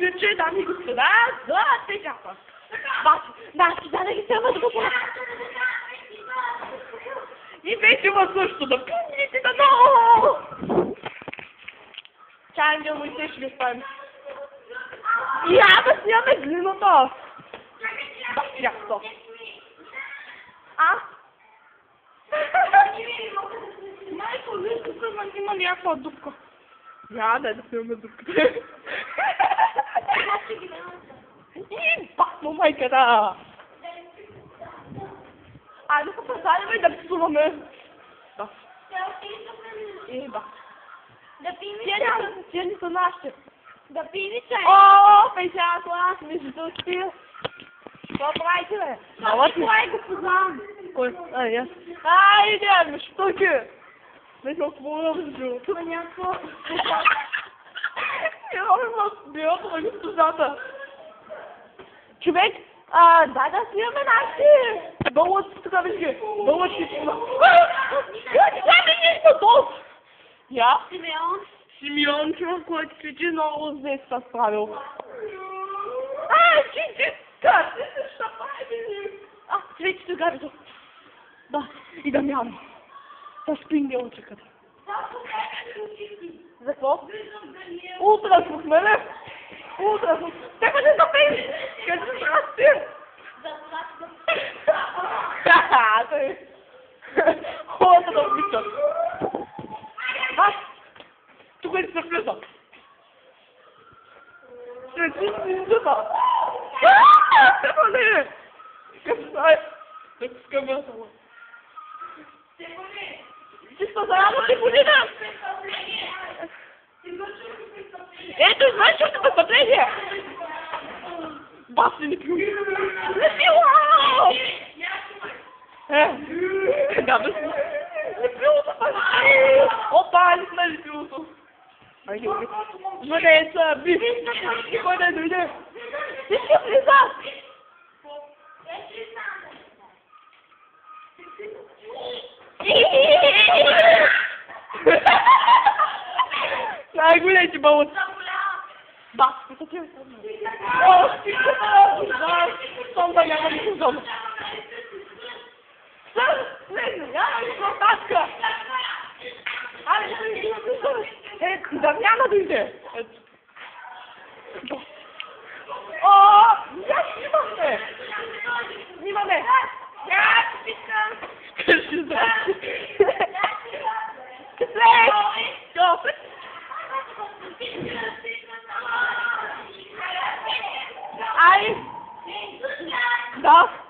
nie czyta mi gospodarz, no ty dziapa. Masz, dalej chcemy do góry. Nie wiecie, was coś tu do piwnicy, no! Chciałem ją mój też wyspałem. Ja bez niamek, no to. Jak to? A? Majko, wiesz, nie mam jako dupko. Jadę, dopiero dupko. I no Majka, da. A, no to pozwalamy, da psuwamy. Da. I ba. Dzień to nasze. Da piwnicy. O, pejsiakła, myśl, Попробуйте. А вот лайк познам. Ой, я. Идеально, штуки. Начал полностью. Понятно. Я вас бьет, но туда-то. Човек, да снимем наши. Болот, така вижди. Болот си снимам. Я? Симеон, човек, който седи много здесь се справил. Как? Что смотрите, что говорит. Да, и Дамьян. Да спинги он чекает. За что? Утро с мене. Утро с... Те не запей! Кажи здрасти! Ха-ха, ты... Вот это убийца. Вас? Тук е сюрприза. Сюрприза. Стефане! Скъмя само. Чисто зарано ти година! Ето, знаеш още престъпление! Баси не пил! Не пила! Да, бе си! Не пилото, баси! Опа, не сме ли пилото? Айде, Ванеса, биби! Кой да дойде? Ти ще влиза! Най-голети балот! Бас, какво ти е? О, стига! Сам да няма никой зона. Слезне, няма никой таска! Дамяна дойде! О, я снимаме! Снимаме! Кажи здрасти! След! Ай! Да!